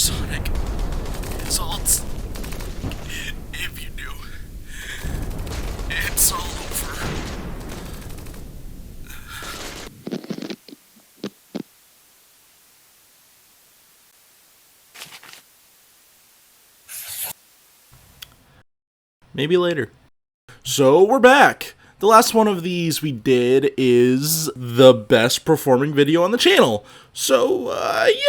Sonic. His ults. If you knew, it's all over. Maybe later. So we're back. The last one of these we did is the best performing video on the channel. So,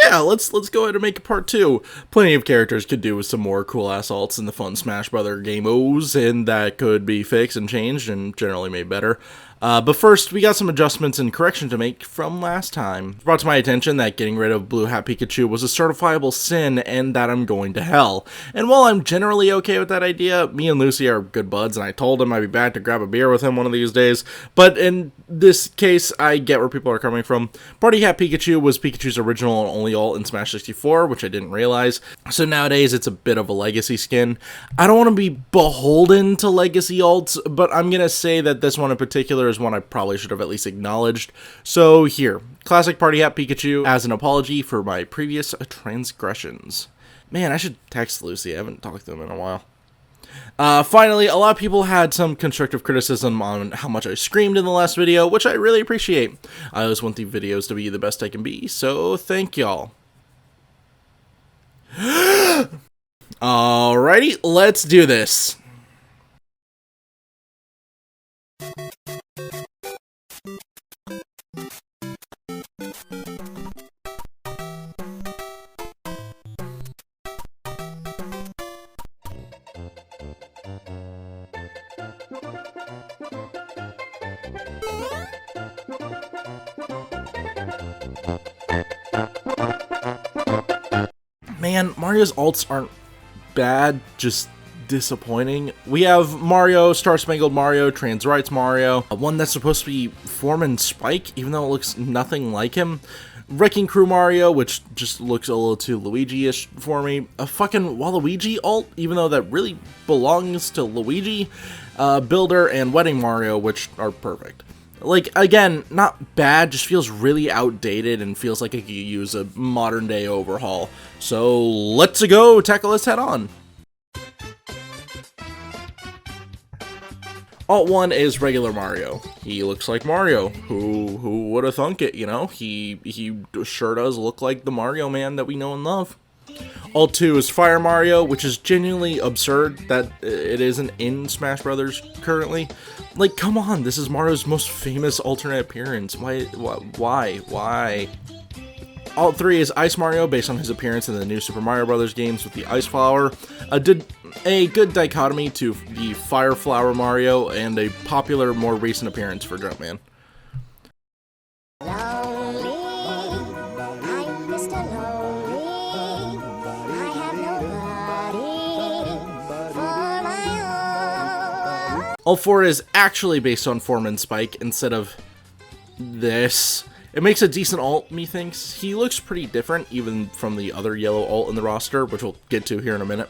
yeah, let's go ahead and make a part 2. Plenty of characters could do with some more cool-ass alts in the fun Smash Brother game-os, and that could be fixed and changed and generally made better. But first, we got some adjustments and correction to make from last time. It's brought to my attention that getting rid of Blue Hat Pikachu was a certifiable sin and that I'm going to hell. And while I'm generally okay with that idea, me and Lucy are good buds, and I told him I'd be back to grab a beer with him one of these days. But in this case, I get where people are coming from. Party Hat Pikachu was Pikachu's original and only alt in Smash 64, which I didn't realize. So nowadays, it's a bit of a legacy skin. I don't want to be beholden to legacy alts, but I'm going to say that this one in particular is one I probably should have at least acknowledged. So here, classic Party Hat Pikachu as an apology for my previous transgressions. Man, I should text Lucy. I haven't talked to him in a while. Finally, a lot of people had some constructive criticism on how much I screamed in the last video, which I really appreciate. I always want the videos to be the best I can be, so thank y'all. Alrighty, let's do this. Man, Mario's alts aren't bad, just disappointing. We have Mario, Star Spangled Mario, Trans Rights Mario, one that's supposed to be Foreman Spike, even though it looks nothing like him. Wrecking Crew Mario, which just looks a little too Luigi-ish for me. A fucking Waluigi alt, even though that really belongs to Luigi. Builder and Wedding Mario, which are perfect. Like, again, not bad, just feels really outdated and feels like it could use a modern day overhaul. So, let's go tackle this head on. Alt 1 is regular Mario. He looks like Mario. Who would have thunk it, you know? He sure does look like the Mario man that we know and love. Alt 2 is Fire Mario, which is genuinely absurd that it isn't in Smash Brothers currently. Like, come on, this is Mario's most famous alternate appearance. Why? Alt 3 is Ice Mario, based on his appearance in the new Super Mario Brothers games with the Ice Flower. A good dichotomy to the Fire Flower Mario, and a popular, more recent appearance for Jumpman. Alt 4 is actually based on Foreman Spike instead of this. It makes a decent alt, methinks. He looks pretty different, even from the other yellow alt in the roster, which we'll get to here in a minute.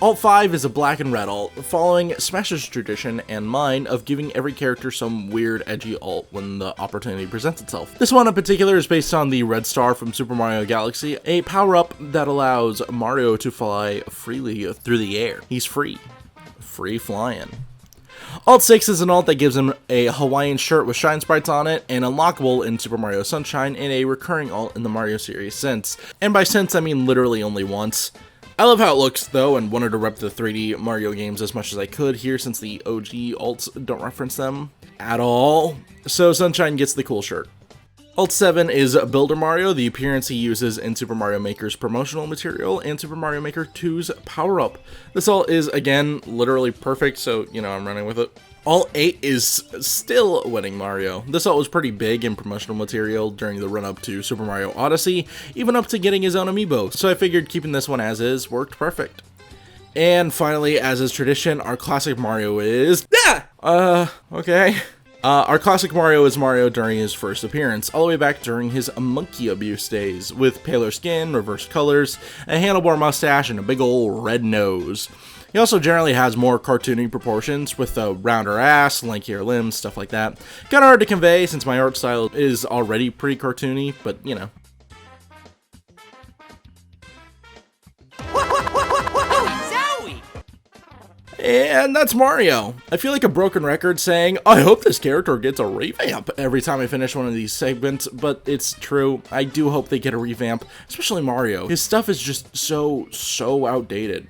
Alt 5 is a black and red alt, following Smash's tradition and mine of giving every character some weird, edgy alt when the opportunity presents itself. This one in particular is based on the Red Star from Super Mario Galaxy, a power-up that allows Mario to fly freely through the air. He's free. Free flying. Alt 6 is an alt that gives him a Hawaiian shirt with shine sprites on it, and unlockable in Super Mario Sunshine, and a recurring alt in the Mario series since. And by since, I mean literally only once. I love how it looks, though, and wanted to rep the 3D Mario games as much as I could here, since the OG alts don't reference them at all. So Sunshine gets the cool shirt. Alt 7 is Builder Mario, the appearance he uses in Super Mario Maker's promotional material and Super Mario Maker 2's power-up. This alt is, again, literally perfect, so, you know, I'm running with it. Alt 8 is still Wedding Mario. This alt was pretty big in promotional material during the run-up to Super Mario Odyssey, even up to getting his own amiibo, so I figured keeping this one as is worked perfect. And finally, as is tradition, our classic Mario is... okay. Our classic Mario is Mario during his first appearance, all the way back during his monkey abuse days, with paler skin, reversed colors, a handlebar mustache, and a big ol' red nose. He also generally has more cartoony proportions, with a rounder ass, lankier limbs, stuff like that. Kinda hard to convey since my art style is already pretty cartoony, but you know. And that's Mario. I feel like a broken record saying, I hope this character gets a revamp every time I finish one of these segments, but it's true. I do hope they get a revamp, especially Mario. His stuff is just so outdated.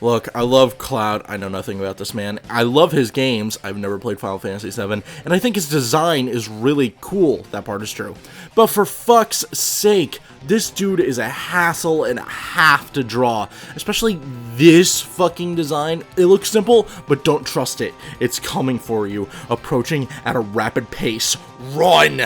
Look, I love Cloud. I know nothing about this man. I love his games. I've never played Final Fantasy VII, and I think his design is really cool. That part is true. But for fuck's sake, this dude is a hassle and a half to draw. Especially this fucking design. It looks simple, but don't trust it. It's coming for you, approaching at a rapid pace. Run!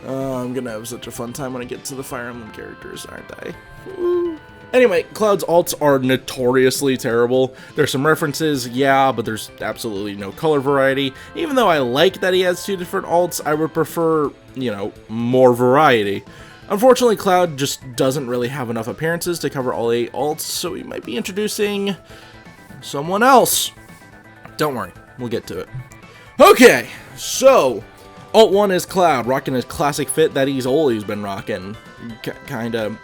I'm gonna have such a fun time when I get to the Fire Emblem characters, aren't I? Woo. Anyway, Cloud's alts are notoriously terrible. There's some references, yeah, but there's absolutely no color variety. Even though I like that he has 2 different alts, I would prefer, you know, more variety. Unfortunately, Cloud just doesn't really have enough appearances to cover all 8 alts, so we might be introducing someone else. Don't worry, we'll get to it. Okay, so Alt 1 is Cloud, rocking his classic fit that he's always been rocking. Kinda.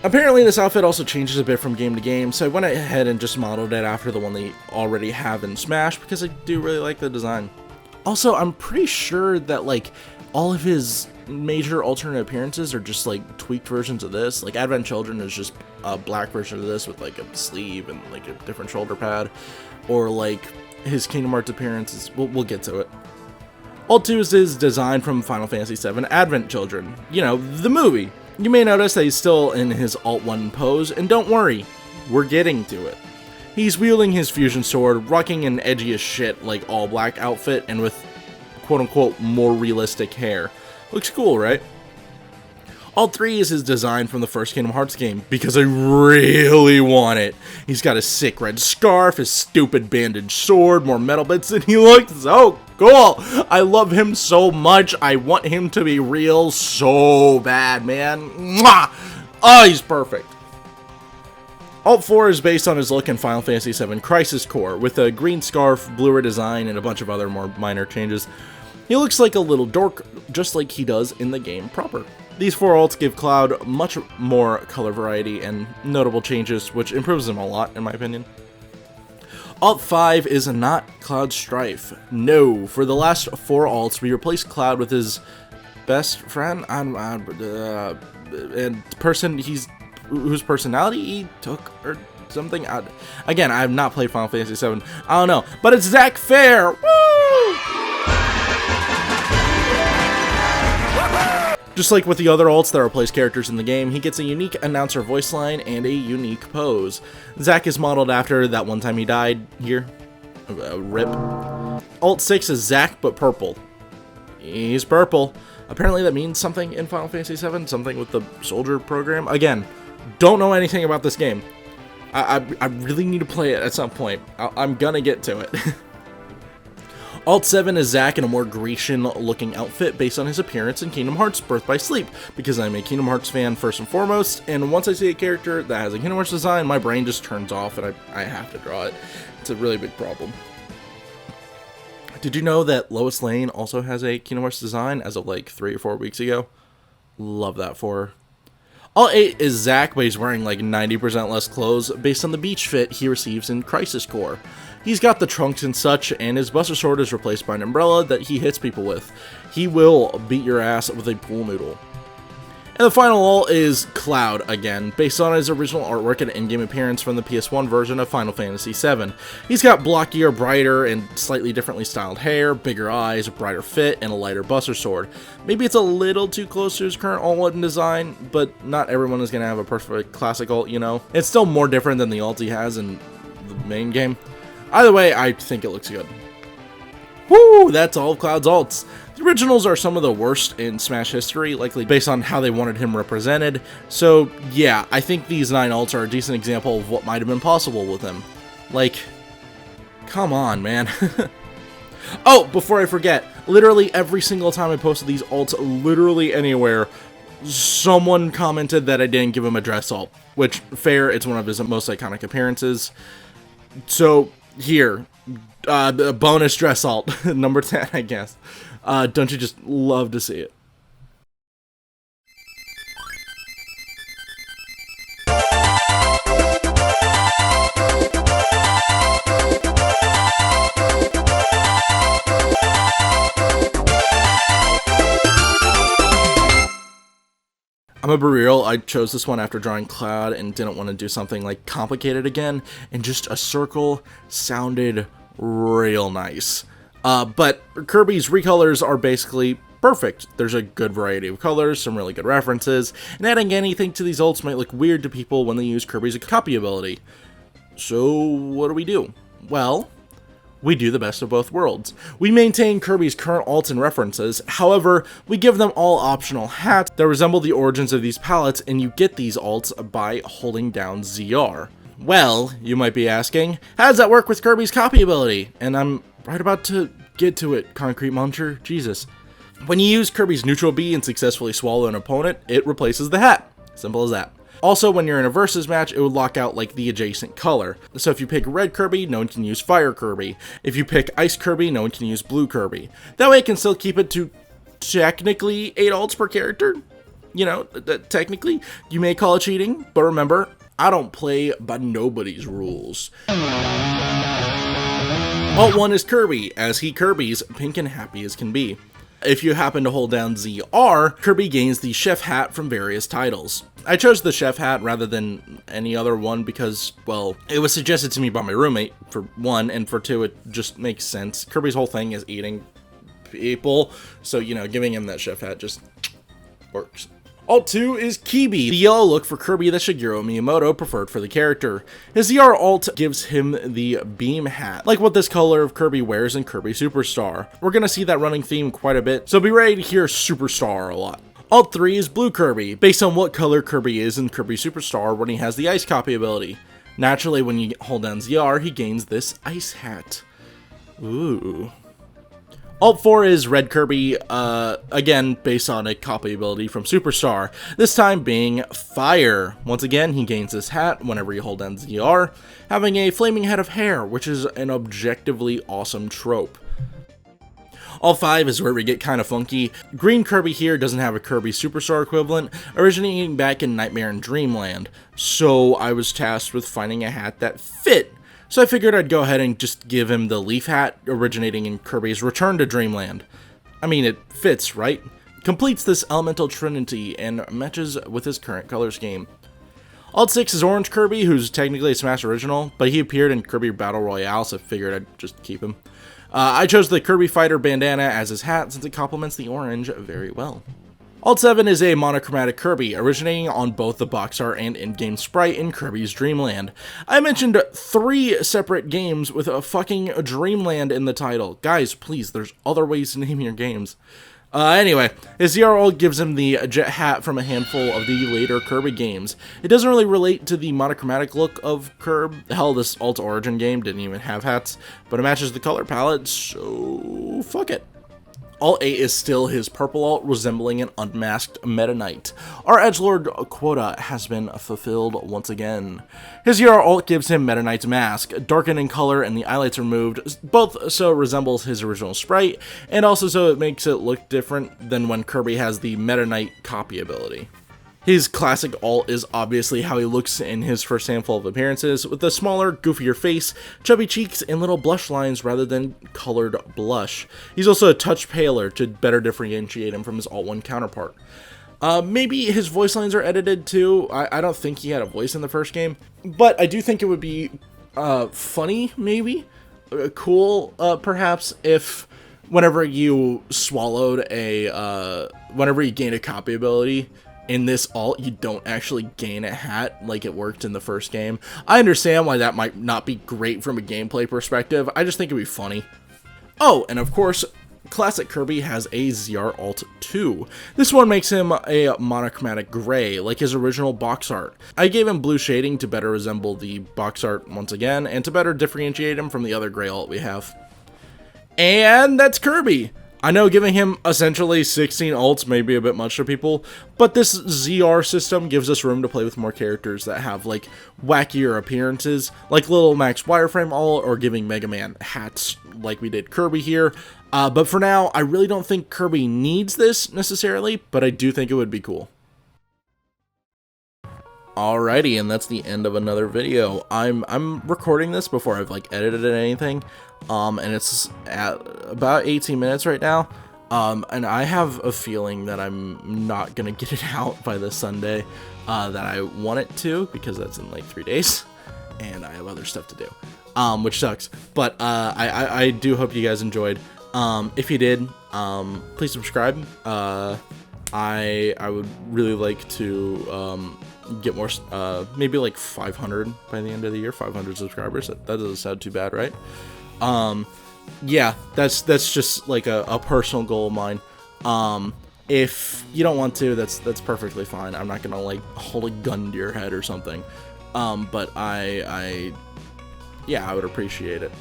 Apparently this outfit also changes a bit from game to game, so I went ahead and just modeled it after the one they already have in Smash, because I do really like the design. Also, I'm pretty sure that, like, all of his major alternate appearances are just, like, tweaked versions of this. Like, Advent Children is just a black version of this with, like, a sleeve and, like, a different shoulder pad. Or, like, his Kingdom Hearts appearances. We'll get to it. Alt 2 is his design from Final Fantasy VII Advent Children. You know, the movie. You may notice that he's still in his Alt 1 pose, and don't worry, we're getting to it. He's wielding his fusion sword, rocking an edgy as shit, like, all-black outfit, and with quote-unquote more realistic hair. Looks cool, right? Alt 3 is his design from the first Kingdom Hearts game, because I really want it. He's got a sick red scarf, his stupid bandaged sword, more metal bits, and he looks so cool! I love him so much, I want him to be real so bad, man. Mwah! Oh, he's perfect. Alt 4 is based on his look in Final Fantasy VII Crisis Core, with a green scarf, bluer design, and a bunch of other more minor changes. He looks like a little dork, just like he does in the game proper. These 4 alts give Cloud much more color variety and notable changes, which improves him a lot, in my opinion. Alt 5 is not Cloud Strife. No, for the last 4 alts, we replaced Cloud with his best friend, and person whose personality he took, or something. Again, I have not played Final Fantasy VII. I don't know, but it's Zack Fair. Woo! Just like with the other alts that replace characters in the game, he gets a unique announcer voice line and a unique pose. Zack is modeled after that one time he died here. RIP. Alt 6 is Zack, but purple. He's purple. Apparently that means something in Final Fantasy VII, something with the soldier program. Again, don't know anything about this game. I really need to play it at some point. I'm gonna get to it. Alt 7 is Zack in a more Grecian-looking outfit based on his appearance in Kingdom Hearts Birth by Sleep, because I'm a Kingdom Hearts fan first and foremost, and once I see a character that has a Kingdom Hearts design, my brain just turns off and I have to draw it. It's a really big problem. Did you know that Lois Lane also has a Kingdom Hearts design as of like 3 or 4 weeks ago? Love that for her. Alt 8 is Zack, but he's wearing like 90% less clothes based on the beach fit he receives in Crisis Core. He's got the trunks and such, and his Buster Sword is replaced by an umbrella that he hits people with. He will beat your ass with a pool noodle. And the final alt is Cloud again, based on his original artwork and in-game appearance from the PS1 version of Final Fantasy VII. He's got blockier, brighter, and slightly differently styled hair, bigger eyes, a brighter fit, and a lighter Buster Sword. Maybe it's a little too close to his current alt design, but not everyone is going to have a perfect classic alt, you know? It's still more different than the alt he has in the main game. Either way, I think it looks good. Woo! That's all of Cloud's alts. The originals are some of the worst in Smash history, likely based on how they wanted him represented. So, yeah, I think these 9 alts are a decent example of what might have been possible with him. Like, come on, man. Oh, before I forget, literally every single time I posted these alts, literally anywhere, someone commented that I didn't give him a dress alt, which, fair, it's one of his most iconic appearances. So, here, the bonus dress alt, number 10, I guess. Don't you just love to see it? I'm gonna be real, I chose this one after drawing Cloud and didn't want to do something like complicated again, and just a circle sounded real nice. But Kirby's recolors are basically perfect. There's a good variety of colors, some really good references, and adding anything to these ults might look weird to people when they use Kirby's copy ability. So what do? Well, we do the best of both worlds. We maintain Kirby's current alts and references, however, we give them all optional hats that resemble the origins of these palettes, and you get these alts by holding down ZR. Well, you might be asking, how does that work with Kirby's copy ability? And I'm right about to get to it, Concrete Muncher, Jesus. When you use Kirby's neutral B and successfully swallow an opponent, it replaces the hat. Simple as that. Also, when you're in a versus match, it would lock out like the adjacent color. So if you pick red Kirby, no one can use fire Kirby. If you pick ice Kirby, no one can use blue Kirby. That way it can still keep it to technically 8 ults per character. You know, technically, you may call it cheating, but remember, I don't play by nobody's rules. Alt 1 is Kirby, as he Kirby's pink and happy as can be. If you happen to hold down ZR, Kirby gains the chef hat from various titles. I chose the chef hat rather than any other one because, well, it was suggested to me by my roommate, for one, and for two, it just makes sense. Kirby's whole thing is eating people, so, you know, giving him that chef hat just works. Alt 2 is Kirby, the yellow look for Kirby that Shigeru Miyamoto preferred for the character. His ZR alt gives him the beam hat, like what this color of Kirby wears in Kirby Superstar. We're gonna see that running theme quite a bit, so be ready to hear Superstar a lot. Alt 3 is Blue Kirby, based on what color Kirby is in Kirby Superstar when he has the ice copy ability. Naturally, when you hold down ZR, he gains this ice hat. Ooh. Alt 4 is Red Kirby, again, based on a copy ability from Superstar, this time being Fire. Once again, he gains this hat whenever you hold down ZR, having a flaming head of hair, which is an objectively awesome trope. Alt 5 is where we get kind of funky. Green Kirby here doesn't have a Kirby Superstar equivalent, originating back in Nightmare and Dreamland, so I was tasked with finding a hat that fit. So I figured I'd go ahead and just give him the leaf hat originating in Kirby's Return to Dreamland. I mean, it fits, right? Completes this elemental trinity and matches with his current color scheme. Alt 6 is Orange Kirby, who's technically a Smash original, but he appeared in Kirby Battle Royale, so I figured I'd just keep him. I chose the Kirby Fighter bandana as his hat since it complements the orange very well. Alt 7 is a monochromatic Kirby, originating on both the box art and in-game sprite in Kirby's Dreamland. I mentioned 3 separate games with a fucking Dreamland in the title. Guys, please, there's other ways to name your games. Anyway, his ZR alt gives him the jet hat from a handful of the later Kirby games. It doesn't really relate to the monochromatic look of Kirby. Hell, this Alt Origin game didn't even have hats, but it matches the color palette, so fuck it. Alt 8 is still his purple alt, resembling an unmasked Meta Knight. Our edgelord quota has been fulfilled once again. His ZR alt gives him Meta Knight's mask, darkened in color and the highlights removed, both so it resembles his original sprite, and also so it makes it look different than when Kirby has the Meta Knight copy ability. His classic alt is obviously how he looks in his first handful of appearances, with a smaller, goofier face, chubby cheeks, and little blush lines rather than colored blush. He's also a touch paler to better differentiate him from his Alt 1 counterpart. Maybe his voice lines are edited too. I don't think he had a voice in the first game, but I do think it would be funny, maybe? Cool, perhaps, if whenever you swallowed a, whenever you gained a copy ability, in this alt, you don't actually gain a hat like it worked in the first game. I understand why that might not be great from a gameplay perspective. I just think it'd be funny. Oh, and of course, Classic Kirby has a ZR Alt 2. This one makes him a monochromatic gray, like his original box art. I gave him blue shading to better resemble the box art once again, and to better differentiate him from the other gray alt we have. And that's Kirby. I know giving him essentially 16 ults may be a bit much for people, but this ZR system gives us room to play with more characters that have, like, wackier appearances, like Little Max Wireframe ult or giving Mega Man hats like we did Kirby here. But for now, I really don't think Kirby needs this necessarily, but I do think it would be cool. Alrighty, and that's the end of another video. I'm recording this before I've like edited anything, and it's at about 18 minutes right now, and I have a feeling that I'm not gonna get it out by this Sunday that I want it to, because that's in like 3 days, and I have other stuff to do, which sucks. But I do hope you guys enjoyed. If you did, please subscribe. I would really like to get more, maybe like 500 by the end of the year. 500 subscribers. That doesn't sound too bad, right? Yeah, that's just like a personal goal of mine. If you don't want to, that's perfectly fine. I'm not gonna like hold a gun to your head or something. But I would appreciate it.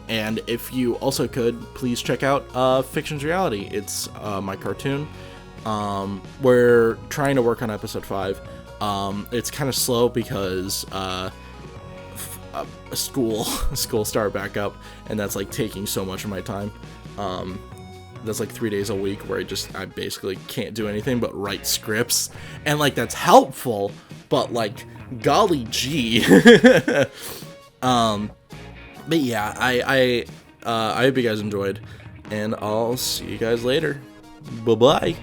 And if you also could, please check out Fiction's Reality. It's my cartoon. We're trying to work on episode 5. It's kind of slow because school started back up, and that's like taking so much of my time. That's like 3 days a week where I basically can't do anything but write scripts, and like that's helpful, but like golly gee. But yeah, I hope you guys enjoyed, and I'll see you guys later. Bye bye.